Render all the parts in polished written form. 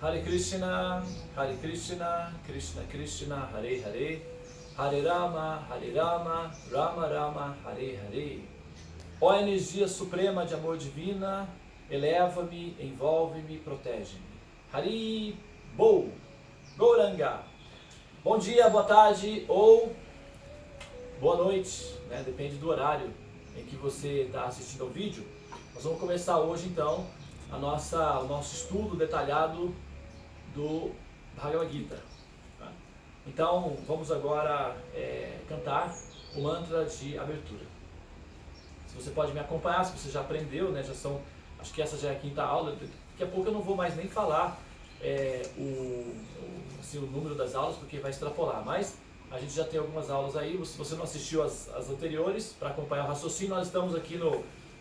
Hare Krishna, Krishna Krishna, Hare Hare, Hare Rama, Rama Rama, Hare Hare. Ó energia suprema de amor divina, eleva-me, envolve-me, protege-me. Hari Bol, Gauranga. Bom dia, boa tarde ou boa noite, né? Depende do horário em que você está assistindo ao vídeo. Nós vamos começar hoje então o nosso estudo detalhado do Bhagavad Gita. Tá? Então vamos agora cantar o mantra de abertura. Se você pode me acompanhar, se você já aprendeu, né? Acho que essa já é a quinta aula. Daqui a pouco eu não vou mais nem falar o número das aulas, porque vai extrapolar, mas a gente já tem algumas aulas aí. Se você não assistiu as anteriores, para acompanhar o raciocínio, nós estamos aqui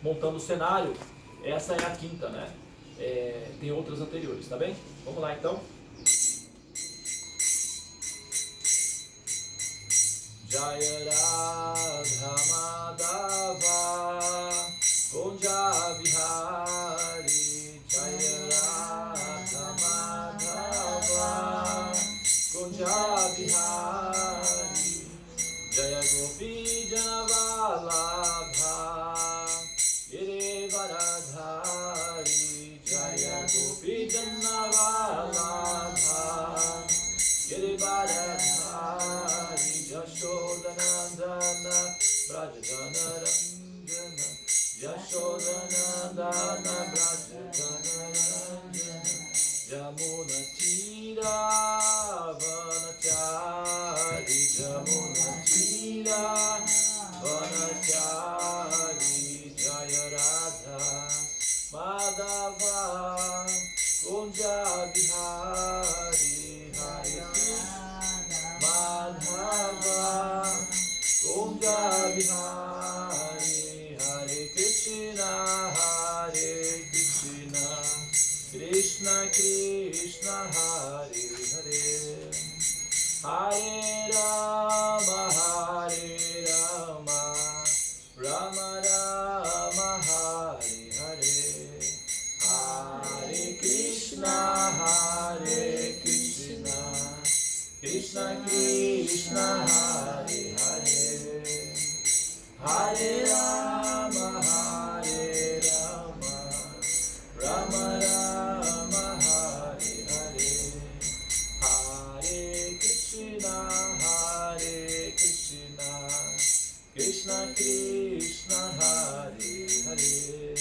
montando o cenário. Essa é a quinta, né? Tem outras anteriores, tá bem? Vamos lá então. Jaya Radha Madhava Kunja Bihari, Jaya Radha Madhava Kunja Bihari, Jaya Gopi Janavalabha Girivaradhari, Jaya Gopi Janavalabha Girivaradhari, Yashodanandana Brajadanarandana, Yashodanandana Brajadanarandana, Yamuna Tira Vanachari, Yamuna Tira Vanachari, Jaya Radha Madhava Kunja Bihari, Hare Madhava Kunja Bihari, Hare Krishna, Krishna Krishna, Hare Hare, Hare Rama, Rama Rama, Hare Hare, Hare Krishna, Krishna Krishna, Hare Hare, Hare Rama, Rama Rama, Hare Hare, Hare Krishna, Krishna Krishna, Hare Hare,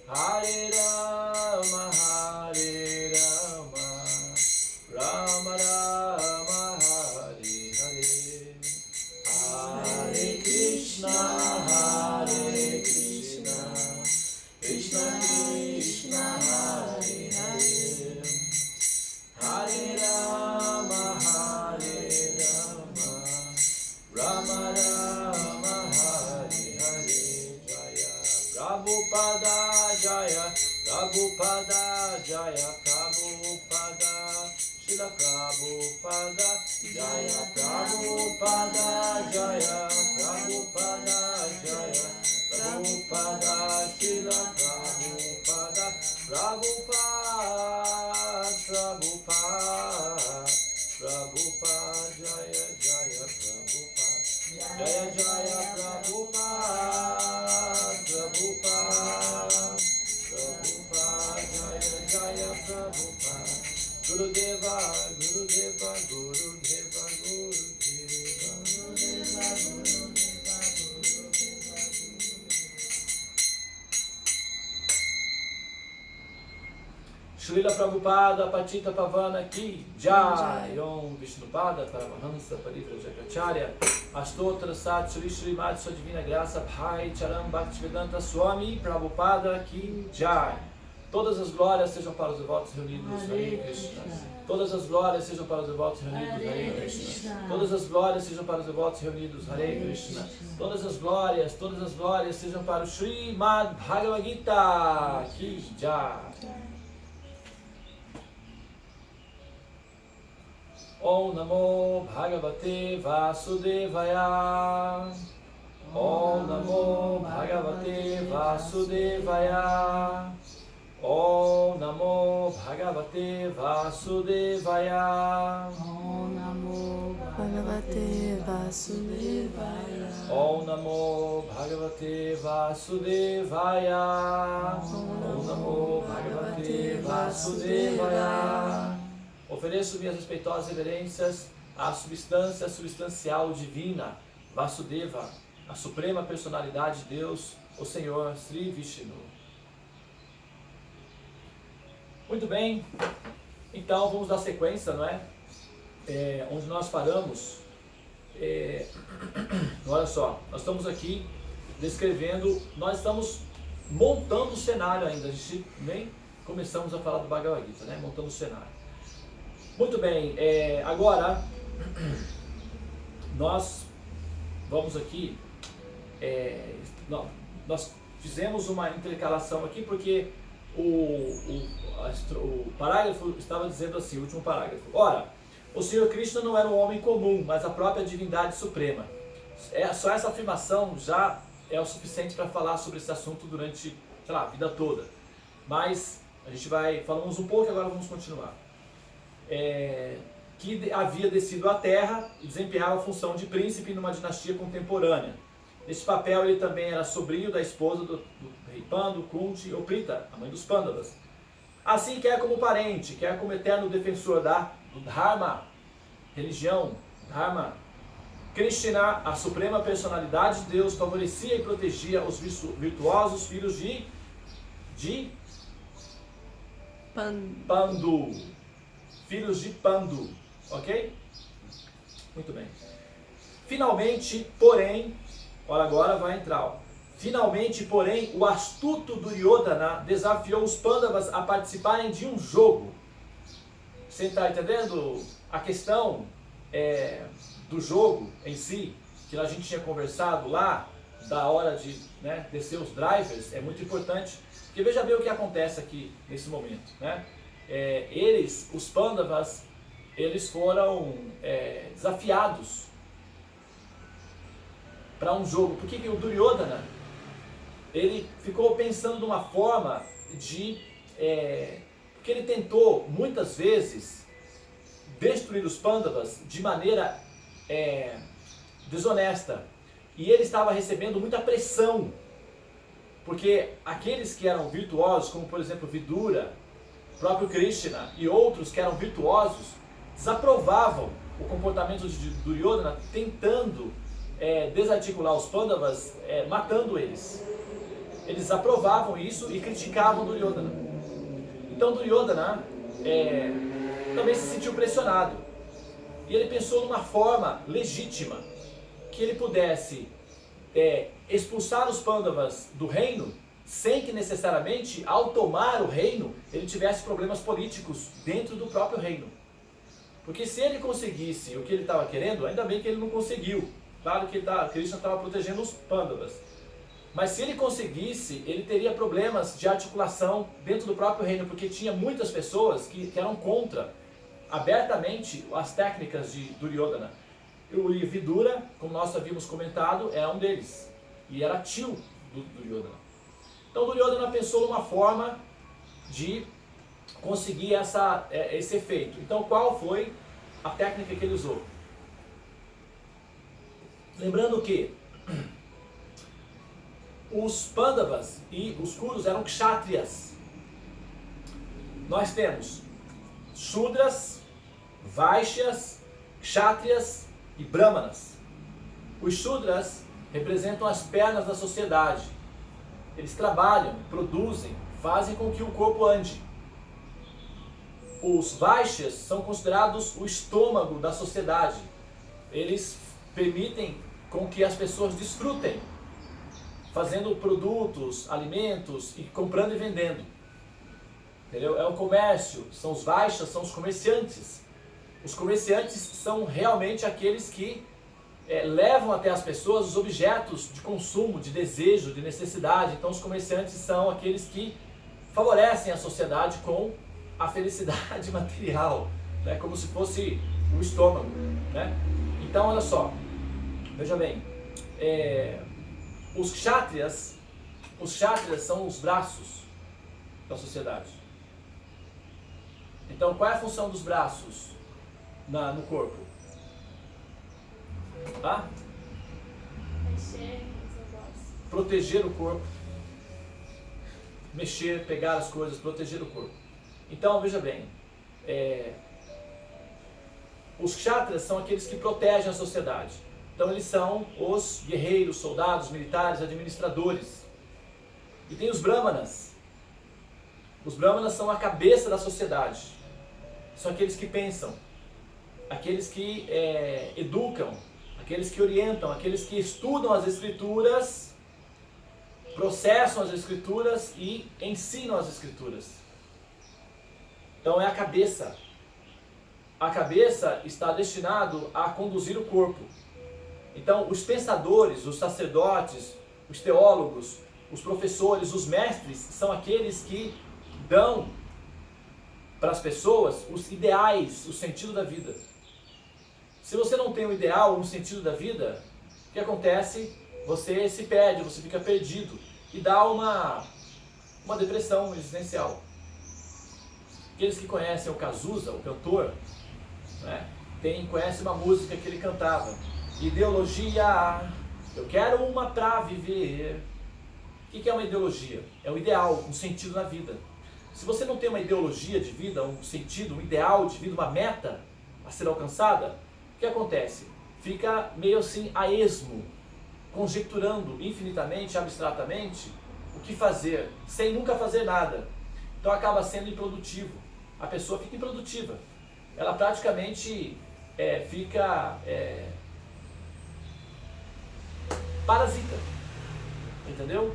Hare Rama, Rama Rama, Hare Hare, Hare Krishna, Krishna Krishna, Hare Hare, Hare Rama, Rama Rama, Hare Hare, Jaya Prabhupada, Jaya Prabhupada, Jaya Prabhupada, Srila Prabhupada, Jaya Prabhupada, Jaya Prabhupada, Jaya Prabhupada, Srila Prabhupada, Prabhupada, Jaya Jaya Prabhupada, Jaya Jaya Prabhupada, Jaya Jaya Prabhupada, Gurudeva, Gurudeva, Gurudeva, Gurudeva, Gurudeva, Gurudeva, Srila Prabhupada, Patita Pavana Ki Jai, Om Vishnupada, Paramahansa, Parivra Jakacharya, Astotra Sat Shri Srimad, Sua Divina Graça, Bhai Charan Bhaktivedanta Swami, Prabhupada Ki Jai. Todas as glórias sejam para os devotos reunidos, Hare Krishna. Todas as glórias sejam para os devotos reunidos, Hare Krishna. Todas as glórias sejam para os devotos reunidos, Hare Krishna. Todas as glórias sejam para o Srimad Bhagavad Gita Ki Jai. Om Namo Bhagavate Vasudevaya. Om Namo Bhagavate Vasudevaya. Om Namo Bhagavate Vasudevaya. Om Namo Bhagavate Vasudevaya. Om Namo Bhagavate Vasudevaya. Om Namo Bhagavate Vasudevaya. Ofereço minhas respeitosas reverências à substância substancial divina, Vasudeva, a suprema personalidade de Deus, o Senhor Sri Vishnu. Muito bem, então vamos dar sequência, não é? Onde nós paramos, olha só, nós estamos aqui descrevendo, nós estamos montando o cenário ainda, a gente nem começamos a falar do Bhagavad Gita, né? Montando o cenário. Muito bem, agora nós vamos aqui, nós fizemos uma intercalação aqui porque o parágrafo estava dizendo assim, o último parágrafo: ora, o Senhor Krishna não era um homem comum, mas a própria divindade suprema. Só essa afirmação já é o suficiente para falar sobre esse assunto durante, sei lá, a vida toda. Mas a gente falamos um pouco e agora vamos continuar. Que havia descido à terra e desempenhava a função de príncipe numa dinastia contemporânea. Nesse papel ele também era sobrinho da esposa do rei Pandu, Kunti ou Prita, a mãe dos Pandavas. Assim, quer como parente, quer como eterno defensor do Dharma, religião, Dharma, Krishna, a suprema personalidade de Deus, favorecia e protegia os virtuosos filhos de Pandu. Filhos de Pandu, ok? Muito bem. Finalmente, porém, olha agora vai entrar, ó. Finalmente, porém, o astuto Duryodhana desafiou os Pandavas a participarem de um jogo. Você está entendendo a questão do jogo em si, que a gente tinha conversado lá, da hora de descer os drivers, é muito importante, porque veja bem o que acontece aqui nesse momento, né? Os Pandavas, eles foram desafiados para um jogo. Por que o Duryodhana, ele ficou pensando numa forma porque ele tentou muitas vezes destruir os Pandavas de maneira desonesta, e ele estava recebendo muita pressão, porque aqueles que eram virtuosos, como por exemplo Vidura, próprio Krishna e outros que eram virtuosos, desaprovavam o comportamento de Duryodhana, tentando desarticular os Pandavas, matando eles. Eles desaprovavam isso e criticavam Duryodhana. Então Duryodhana também se sentiu pressionado, e ele pensou numa forma legítima que ele pudesse expulsar os Pandavas do reino, sem que necessariamente, ao tomar o reino, ele tivesse problemas políticos dentro do próprio reino. Porque se ele conseguisse o que ele estava querendo, ainda bem que ele não conseguiu. Claro que Krishna estava protegendo os Pandavas. Mas se ele conseguisse, ele teria problemas de articulação dentro do próprio reino, porque tinha muitas pessoas que eram contra, abertamente, as técnicas de Duryodhana. O Vidura, como nós havíamos comentado, era um deles. E era tio do Duryodhana. Então Duryodhana pensou numa forma de conseguir esse efeito. Então qual foi a técnica que ele usou? Lembrando que os Pandavas e os Kurus eram kshatriyas. Nós temos Shudras, Vaishyas, Kshatriyas e Brahmanas. Os Shudras representam as pernas da sociedade. Eles trabalham, produzem, fazem com que o corpo ande. Os Vaishyas são considerados o estômago da sociedade. Eles permitem com que as pessoas desfrutem, fazendo produtos, alimentos, e comprando e vendendo. Entendeu? É o comércio, são os Vaishyas, são os comerciantes. Os comerciantes são realmente aqueles que levam até as pessoas os objetos de consumo, de desejo, de necessidade. Então os comerciantes são aqueles que favorecem a sociedade com a felicidade material, né? Como se fosse o estômago, né? Então olha só, veja bem, os kshatriyas são os braços, da sociedade. Então, qual é a função dos braços no corpo? Tá? Proteger o corpo. Mexer, pegar as coisas, proteger o corpo. Então, veja bem, os kshatras são aqueles que protegem a sociedade. Então, eles são os guerreiros, soldados, militares, administradores. E tem os brahmanas. Os brahmanas são a cabeça da sociedade. São aqueles que pensam, aqueles que educam, aqueles que orientam, aqueles que estudam as escrituras, processam as escrituras e ensinam as escrituras. Então é a cabeça. A cabeça está destinado a conduzir o corpo. Então os pensadores, os sacerdotes, os teólogos, os professores, os mestres são aqueles que dão para as pessoas os ideais, o sentido da vida. Se você não tem um ideal, um sentido da vida, o que acontece? Você se perde, você fica perdido e dá uma depressão existencial. Aqueles que conhecem o Cazuza, o cantor, né, conhecem uma música que ele cantava: ideologia, eu quero uma pra viver. O que é uma ideologia? É um ideal, um sentido na vida. Se você não tem uma ideologia de vida, um sentido, um ideal de vida, uma meta a ser alcançada, o que acontece? Fica meio assim a esmo, conjecturando infinitamente, abstratamente, o que fazer, sem nunca fazer nada. Então acaba sendo improdutivo. A pessoa fica improdutiva. Ela praticamente fica parasita. Entendeu?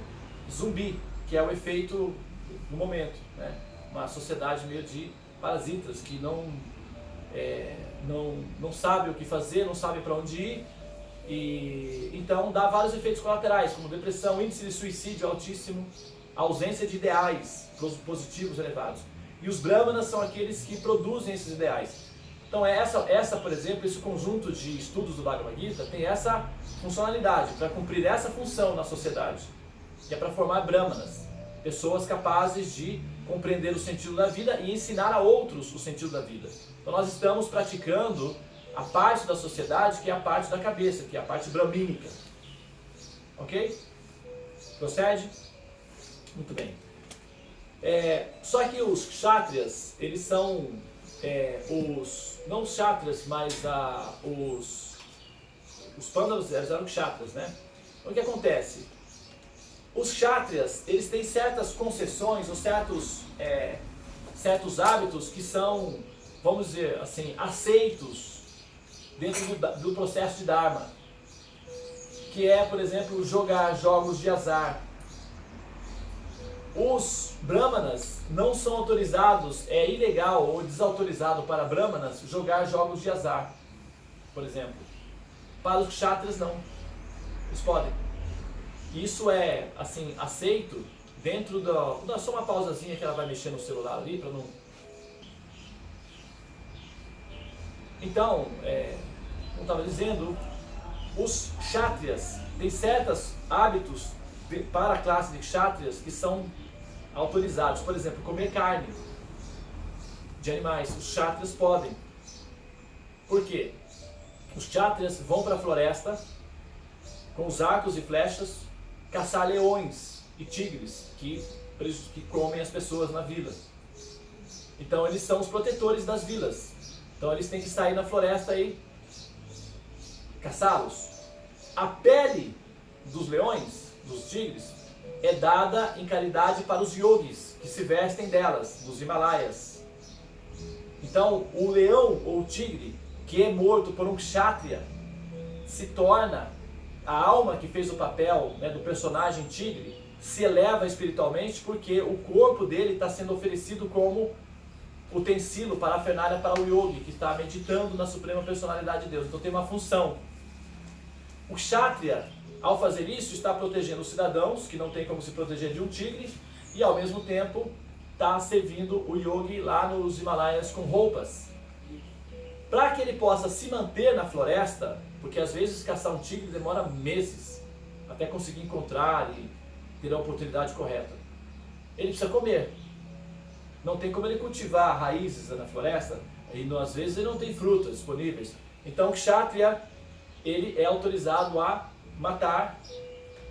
Zumbi, que é o efeito do momento, né? Uma sociedade meio de parasitas que não sabe o que fazer, não sabe para onde ir, e então dá vários efeitos colaterais, como depressão, índice de suicídio altíssimo, ausência de ideais positivos elevados. E os brahmanas são aqueles que produzem esses ideais. Então essa, por exemplo, esse conjunto de estudos do Bhagavad Gita tem essa funcionalidade, para cumprir essa função na sociedade, que é para formar brahmanas, pessoas capazes de compreender o sentido da vida e ensinar a outros o sentido da vida. Então nós estamos praticando a parte da sociedade que é a parte da cabeça, que é a parte brahmínica. Ok? Procede? Muito bem. Só que os kshatriyas, eles são não os kshatriyas, mas os pandavas eram kshatriyas, né? Então o que acontece? Os kshatriyas, eles têm certas concessões ou certos hábitos que são, vamos dizer assim, aceitos dentro do processo de Dharma, que é, por exemplo, jogar jogos de azar. Os brahmanas não são autorizados, é ilegal ou desautorizado para brahmanas jogar jogos de azar, por exemplo. Para os kshatriyas não, eles podem. Isso é, assim, aceito dentro da... Só uma pausazinha que ela vai mexer no celular ali para não... Então, como estava dizendo, os kshatriyas têm certos hábitos para a classe de kshatriyas que são autorizados. Por exemplo, comer carne de animais. Os kshatriyas podem. Por quê? Os kshatriyas vão para a floresta com os arcos e flechas caçar leões e tigres que comem as pessoas na vila. Então eles são os protetores das vilas. Então eles têm que sair na floresta e caçá-los. A pele dos leões, dos tigres, é dada em caridade para os yogis, que se vestem delas, nos Himalaias. Então o leão ou o tigre, que é morto por um kshatriya, se torna... A alma que fez o papel, né, do personagem tigre se eleva espiritualmente porque o corpo dele está sendo oferecido como utensílio, parafernália para o yogi, que está meditando na suprema personalidade de Deus. Então tem uma função. O kshatriya, ao fazer isso, está protegendo os cidadãos, que não tem como se proteger de um tigre, e ao mesmo tempo está servindo o yogi lá nos Himalaias com roupas. Para que ele possa se manter na floresta, porque às vezes caçar um tigre demora meses até conseguir encontrar e ter a oportunidade correta. Ele precisa comer. não tem como ele cultivar raízes na floresta, e às vezes ele não tem frutas disponíveis. Então o kshatriya, ele é autorizado a matar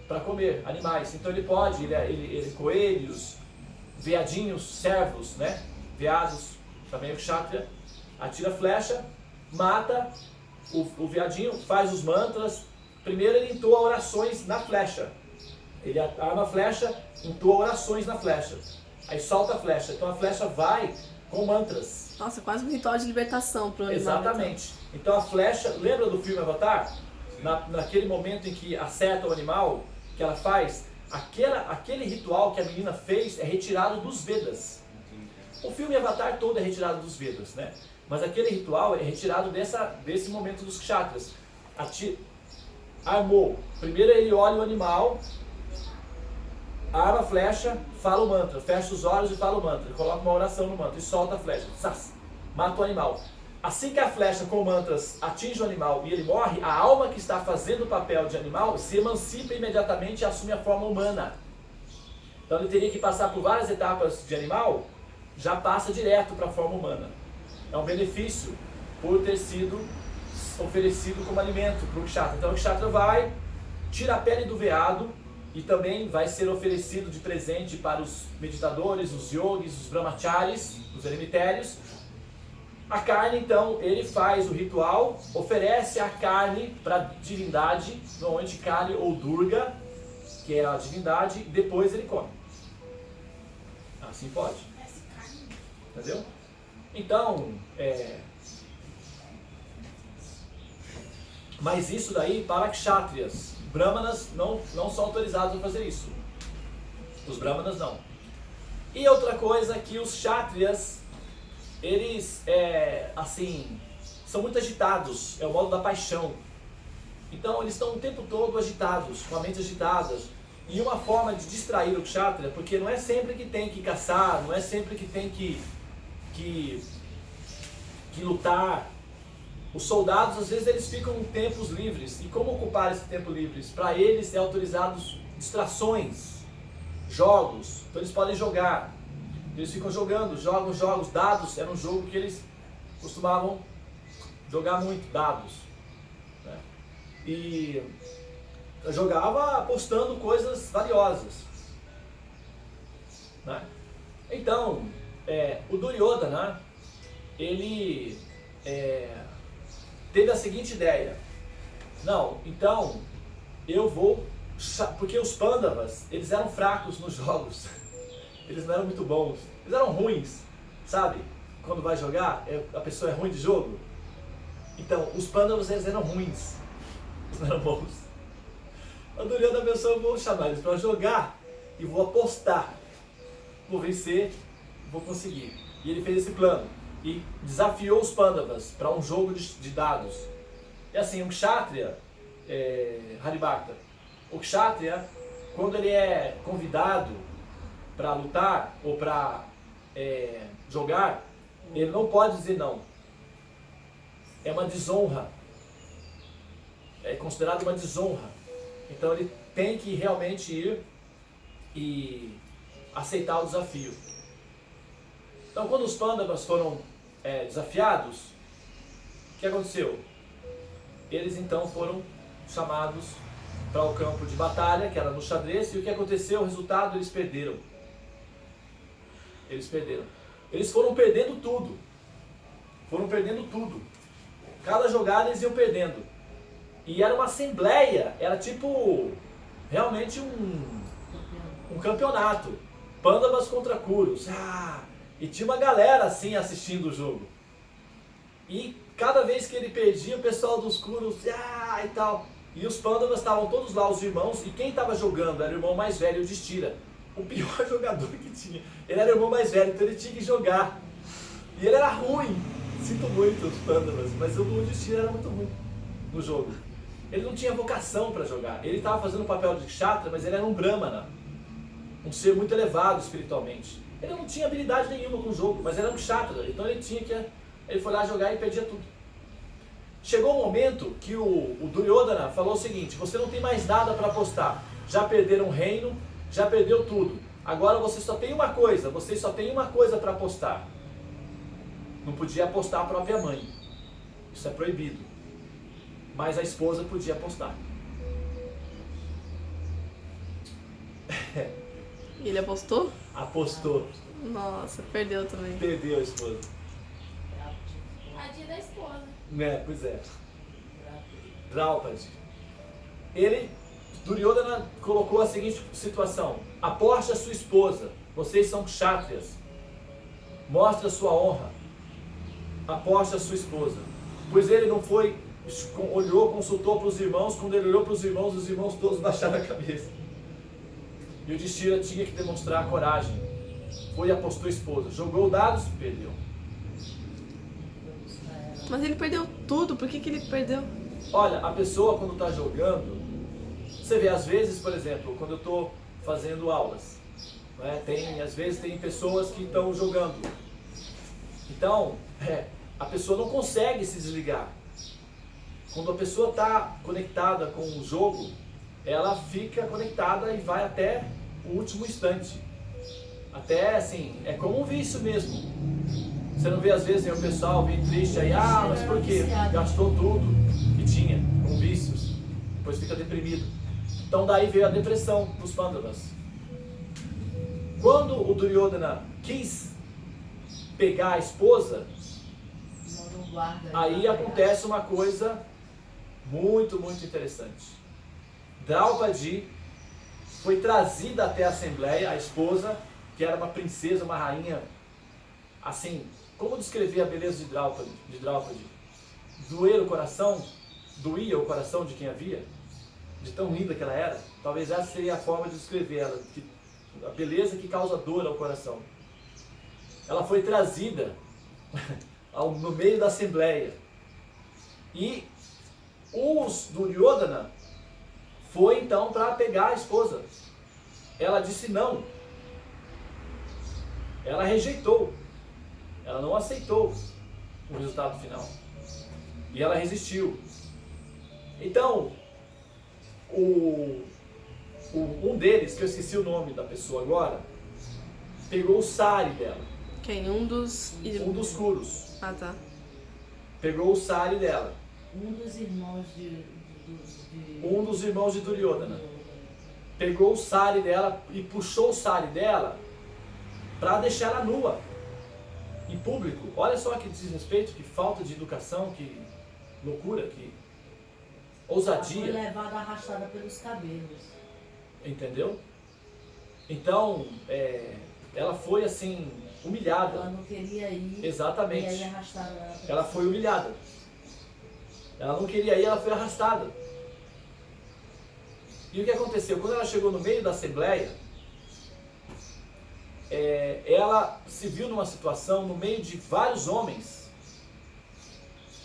para comer animais. Então ele pode, coelhos, veadinhos, servos, né? Veados, também o kshatriya, atira flecha, mata o veadinho, faz os mantras. Primeiro ele entoa orações na flecha. Ele arma a flecha, entoa orações na flecha. Aí solta a flecha. Então a flecha vai com mantras. Nossa, quase um ritual de libertação para o animal. Exatamente. Então a flecha, lembra do filme Avatar? Naquele momento em que acerta o animal, que ela faz, aquele ritual que a menina fez é retirado dos Vedas. O filme Avatar todo é retirado dos Vedas, né? Mas aquele ritual é retirado desse momento dos kshatras. Armou. Primeiro ele olha o animal, arma a flecha, fala o mantra, fecha os olhos e fala o mantra, coloca uma oração no mantra e solta a flecha, mata o animal. Assim que a flecha com mantras atinge o animal e ele morre, a alma que está fazendo o papel de animal se emancipa imediatamente e assume a forma humana. Então ele teria que passar por várias etapas de animal, já passa direto para a forma humana. É um benefício por ter sido oferecido como alimento para o kshatriya. Então o kshatriya vai, tira a pele do veado e também vai ser oferecido de presente para os meditadores, os yogis, os brahmacharis, os eremitérios. A carne, então, ele faz o ritual, oferece a carne para a divindade, normalmente Kali ou Durga, que é a divindade, e depois ele come. Assim pode. Entendeu? Então, mas isso daí para kshatriyas. Brahmanas não são autorizados a fazer isso. Os brahmanas não. E outra coisa que os kshatriyas, eles, assim, são muito agitados, é o modo da paixão. Então eles estão o tempo todo agitados, com a mente agitada. E uma forma de distrair o kshatriya, porque não é sempre que tem que caçar, não é sempre que tem que lutar. Os soldados, às vezes, eles ficam em tempos livres. E como ocupar esse tempo livre? Para eles é autorizados distrações, jogos. Então eles podem jogar. Eles ficam jogando, jogam jogos. Dados era um jogo que eles costumavam jogar muito, dados. Né? E eu jogava apostando coisas valiosas. Né? Então, o Duryodhana, ele teve a seguinte ideia. Não, então eu vou... Porque os Pandavas, eles eram fracos nos jogos. Eles não eram muito bons. Eles eram ruins, sabe? Quando vai jogar, a pessoa é ruim de jogo. Então, os Pandavas, eles eram ruins. Eles não eram bons. A Duryodhana pensou, eu vou chamar eles para jogar e vou apostar. Vou vencer, vou conseguir. E ele fez esse plano. E desafiou os Pandavas para um jogo de dados. E assim, um kshatriya, Haribhakta, o kshatriya, quando ele é convidado para lutar ou para jogar, ele não pode dizer não. É uma desonra. É considerado uma desonra. Então ele tem que realmente ir e aceitar o desafio. Então quando os Pandavas foram desafiados, o que aconteceu? Eles então foram chamados para o campo de batalha, que era no xadrez, e o que aconteceu? O resultado, eles perderam. Eles perderam. Eles foram perdendo tudo. Foram perdendo tudo. Cada jogada eles iam perdendo. E era uma assembleia, era tipo realmente um campeonato. Pandavas contra Kurus. E tinha uma galera assim assistindo o jogo. E cada vez que ele perdia, o pessoal dos Kurus e tal. E os Pandavas estavam todos lá, os irmãos, e quem estava jogando era o irmão mais velho, o Yudhishthira. O pior jogador que tinha. Ele era o irmão mais velho, então ele tinha que jogar. E ele era ruim. Sinto muito os Pandavas, mas o Yudhishthira era muito ruim no jogo. Ele não tinha vocação para jogar. Ele estava fazendo o papel de kshatriya, mas ele era um brahmana. Um ser muito elevado espiritualmente. Ele não tinha habilidade nenhuma com o jogo, mas era um kshatriya. Então ele tinha que... Ele foi lá jogar e perdia tudo. Chegou um momento que o Duryodhana falou o seguinte: você não tem mais nada para apostar. Já perderam o reino, já perdeu tudo. Agora você só tem uma coisa para apostar. Não podia apostar a própria mãe. Isso é proibido. Mas a esposa podia apostar. E ele apostou? Apostou. Nossa, perdeu também. Perdeu a esposa. Tadinha da esposa. Né, pois é. Draupadi. Duryodhana colocou a seguinte situação: aposte a sua esposa, vocês são kshatriyas, mostre a sua honra, aposte a sua esposa. Pois ele não foi, olhou, consultou para os irmãos, quando ele olhou para os irmãos todos baixaram a cabeça. E o Yudhishthira tinha que demonstrar coragem, foi e apostou a esposa, jogou dados, perdeu. Mas ele perdeu tudo, por que ele perdeu? Olha, a pessoa quando está jogando, você vê, às vezes, por exemplo, quando eu estou fazendo aulas, né, às vezes tem pessoas que estão jogando. Então, a pessoa não consegue se desligar. Quando a pessoa está conectada com o jogo, ela fica conectada e vai até o último instante. Até, assim, é como um vício mesmo. Você não vê, às vezes, o pessoal vem triste aí, mas por quê? Gastou tudo que tinha com vícios, depois fica deprimido. Então daí veio a depressão dos Pandavas. Quando o Duryodhana quis pegar a esposa, aí acontece uma coisa muito, muito interessante. Draupadi foi trazida até a Assembleia, a esposa, que era uma princesa, uma rainha, assim, como descrever a beleza de Draupadi? Doía o coração de quem a via? De tão linda que ela era? Talvez essa seria a forma de descrever ela, a beleza que causa dor ao coração. Ela foi trazida no meio da Assembleia. E os Duryodhana foi então para pegar a esposa. Ela disse não. Ela rejeitou. Ela não aceitou o resultado final. E ela resistiu. Então, um deles, que eu esqueci o nome da pessoa agora, pegou o sari dela. Quem? Um dos Kurus. Ah, tá. Pegou o sari dela. Um dos irmãos Um dos irmãos de Duryodhana. Pegou o sari dela e puxou o sari dela para deixar ela nua. Em público. Olha só que desrespeito, que falta de educação, que loucura, que ousadia. Ela foi levada arrastada pelos cabelos. Entendeu? Então, ela foi assim, humilhada. Ela não queria ir. Exatamente. E aí arrastaram ela. Ela foi humilhada. Ela não queria ir, ela foi arrastada. E o que aconteceu? Quando ela chegou no meio da Assembleia, ela se viu numa situação no meio de vários homens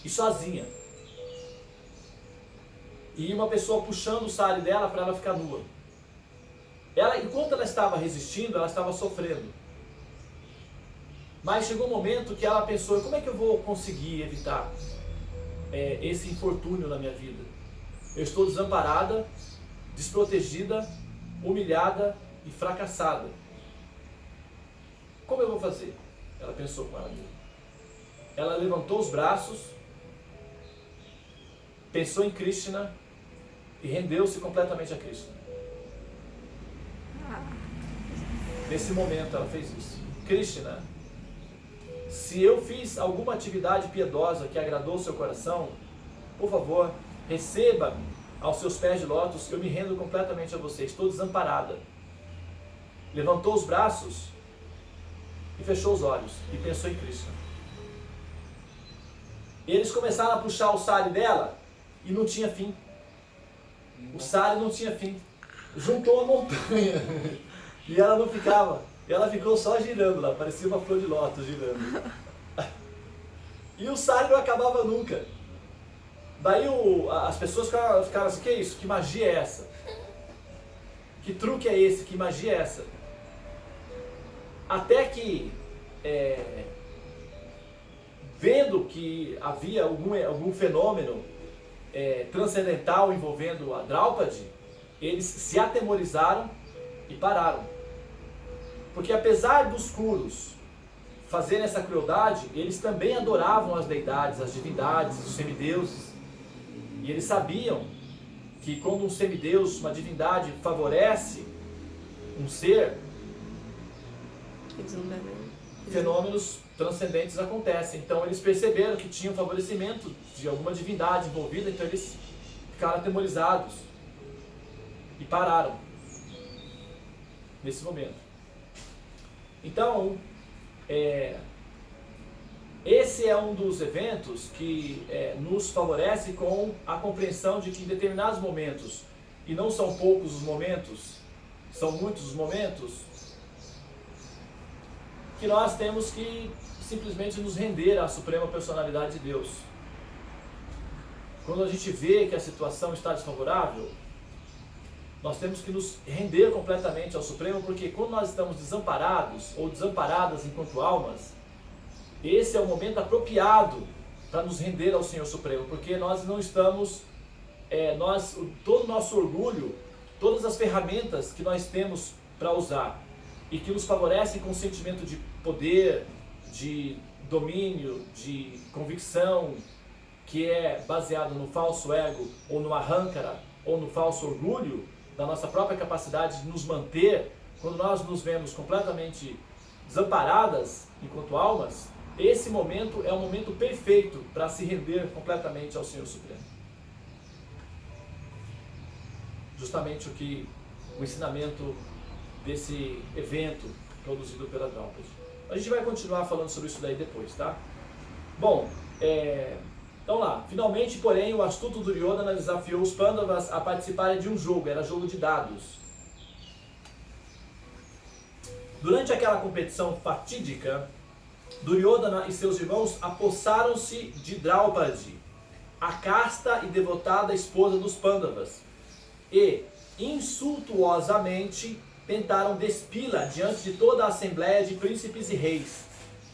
e sozinha. E uma pessoa puxando o sari dela para ela ficar nua. Enquanto ela estava resistindo, ela estava sofrendo. Mas chegou um momento que ela pensou: como é que eu vou conseguir evitar esse infortúnio na minha vida? Eu estou desamparada, desprotegida, humilhada e fracassada. Como eu vou fazer? Ela pensou com ela mesma. Ela levantou os braços, pensou em Krishna e rendeu-se completamente a Krishna. Nesse momento ela fez isso. Krishna, se eu fiz alguma atividade piedosa que agradou o seu coração, por favor, receba-me aos seus pés de lótus, eu me rendo completamente a você, estou desamparada. Levantou os braços e fechou os olhos e pensou em Krishna. Eles começaram a puxar o sari dela e não tinha fim. O sari não tinha fim. Juntou a montanha e ela não ficava. Ela ficou só girando lá, parecia uma flor de lótus girando. E o sari não acabava nunca. Daí as pessoas ficaram assim: que é isso? Que magia é essa? Que truque é esse? Que magia é essa? Até que, vendo que havia algum fenômeno transcendental envolvendo a Draupadi, eles se atemorizaram e pararam. Porque apesar dos Kuros fazerem essa crueldade, eles também adoravam as deidades, as divindades, os semideuses. E eles sabiam que quando um semideus, uma divindade, favorece um ser, Eles não devem. fenômenos transcendentes acontecem. Então eles perceberam que tinha um favorecimento de alguma divindade envolvida, então eles ficaram atemorizados e pararam nesse momento. Então, esse é um dos eventos que nos favorece com a compreensão de que em determinados momentos, e não são poucos os momentos, são muitos os momentos, que nós temos que simplesmente nos render à suprema personalidade de Deus. Quando a gente vê que a situação está desfavorável, nós temos que nos render completamente ao Supremo, porque quando nós estamos desamparados ou desamparadas enquanto almas, esse é o momento apropriado para nos render ao Senhor Supremo, porque nós não estamos, todo o nosso orgulho, todas as ferramentas que nós temos para usar e que nos favorecem com o sentimento de poder, de domínio, de convicção, que é baseado no falso ego, ou no ahānkara, ou no falso orgulho, da nossa própria capacidade de nos manter, quando nós nos vemos completamente desamparadas enquanto almas, esse momento é o momento perfeito para se render completamente ao Senhor Supremo. Justamente o ensinamento desse evento produzido pela Draupadi. A gente vai continuar falando sobre isso daí depois, tá? Bom, então lá, finalmente, porém, o astuto Duryodhana desafiou os Pandavas a participarem de um jogo, era jogo de dados. Durante aquela competição fatídica, Duryodhana e seus irmãos apossaram-se de Draupadi, a casta e devotada esposa dos Pandavas, e, insultuosamente, tentaram despi-la diante de toda a assembleia de príncipes e reis.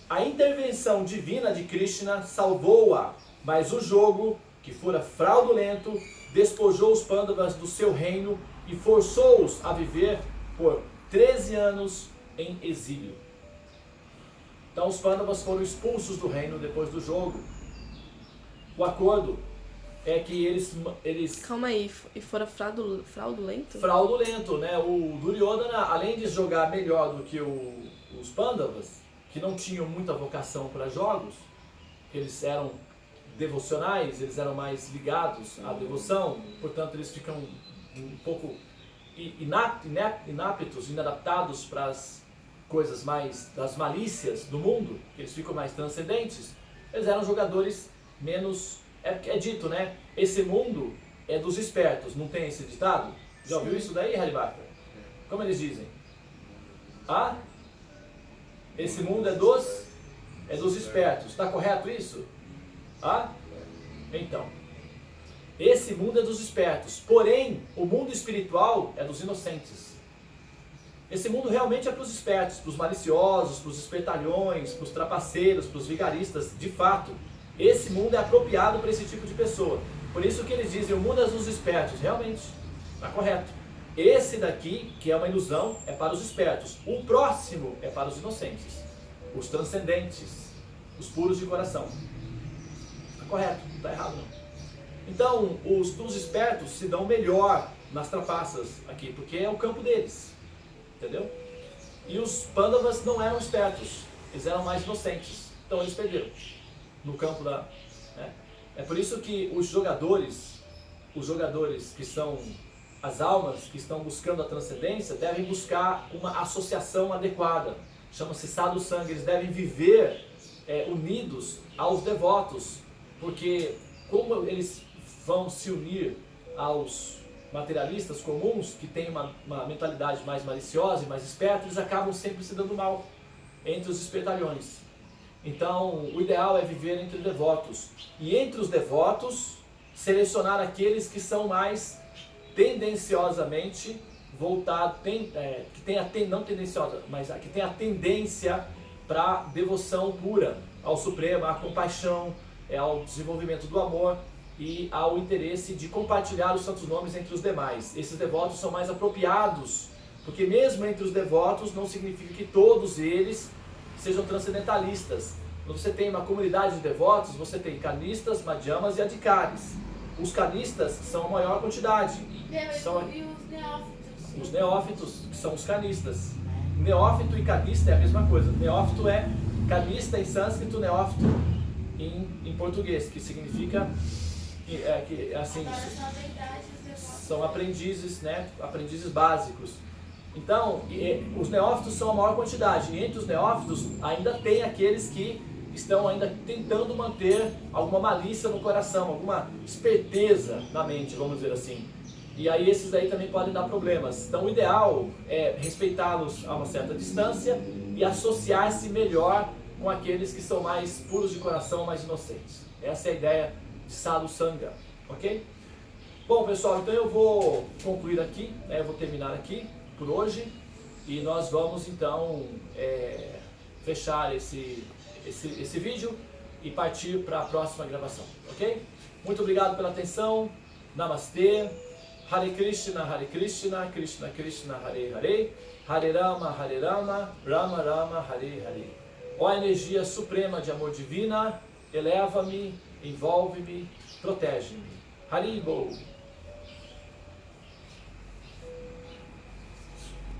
A intervenção divina de Krishna salvou-a, mas o jogo, que fora fraudulento, despojou os Pandavas do seu reino e forçou-os a viver por 13 anos em exílio. Então os Pandavas foram expulsos do reino depois do jogo. O acordo é que eles Calma aí, e fora fraudulento? fraudulento, né? O Duryodhana, além de jogar melhor do que os Pandavas, que não tinham muita vocação para jogos, eles eram devocionais, eles eram mais ligados à devoção, portanto eles ficam um pouco inaptos, inadaptados para as coisas mais das malícias do mundo, que eles ficam mais transcendentes. Eles eram jogadores menos, é dito, né? Esse mundo é dos espertos, não tem esse ditado? Já ouviu isso daí, Haribaka? Como eles dizem? Esse mundo é dos espertos. Está correto isso? Então, esse mundo é dos espertos, porém, o mundo espiritual é dos inocentes. Esse mundo realmente é para os espertos, para os maliciosos, para os espertalhões, para os trapaceiros, para os vigaristas, de fato. Esse mundo é apropriado para esse tipo de pessoa. Por isso que eles dizem, o mundo é dos espertos. Realmente, está correto. Esse daqui, que é uma ilusão, é para os espertos. O próximo é para os inocentes, os transcendentes, os puros de coração. Está correto, não está errado não. Então, os espertos se dão melhor nas trapaças aqui, porque é o campo deles. Entendeu? E os Pandavas não eram espertos, eles eram mais inocentes. Então eles perderam no campo da... É por isso que os jogadores que são as almas que estão buscando a transcendência, devem buscar uma associação adequada. Chama-se sadhu sangha, eles devem viver unidos aos devotos, porque como eles vão se unir aos materialistas comuns, que têm uma mentalidade mais maliciosa e mais esperta, eles acabam sempre se dando mal entre os espertalhões. Então, o ideal é viver entre devotos. E entre os devotos, selecionar aqueles que são mais tendenciosamente voltados, que tem não tendenciosa, mas que tem a tendência para devoção pura ao Supremo, à compaixão, ao desenvolvimento do amor e ao interesse de compartilhar os santos nomes entre os demais. Esses devotos são mais apropriados Porque mesmo entre os devotos não significa que todos eles sejam transcendentalistas. Quando você tem uma comunidade de devotos, você tem canistas, madhyamas e adhikaris. Os canistas são a maior quantidade. São E os neófitos? os neófitos, que são os canistas. Neófito e canista é a mesma coisa. Neófito é canista em sânscrito, neófito em português, que significa assim, Agora só a verdade os devotos. são aprendizes, né? Aprendizes básicos. Então, os neófitos são a maior quantidade. E entre os neófitos ainda tem aqueles que estão ainda tentando manter alguma malícia no coração, alguma esperteza na mente, vamos dizer assim. E aí esses aí também podem dar problemas. Então o ideal é respeitá-los a uma certa distância e associar-se melhor com aqueles que são mais puros de coração, mais inocentes. Essa é a ideia de Sadhu Sangha, ok? Bom, pessoal, então eu vou concluir aqui, né? Eu vou terminar aqui por hoje e nós vamos então fechar esse vídeo e partir para a próxima gravação, ok? Muito obrigado pela atenção, Namastê, Hare Krishna, Krishna Krishna, Hare Hare, Hare Rama, Rama Rama, Hare Hare. Ó energia suprema de amor divina, eleva-me, envolve-me, protege-me. Haribol.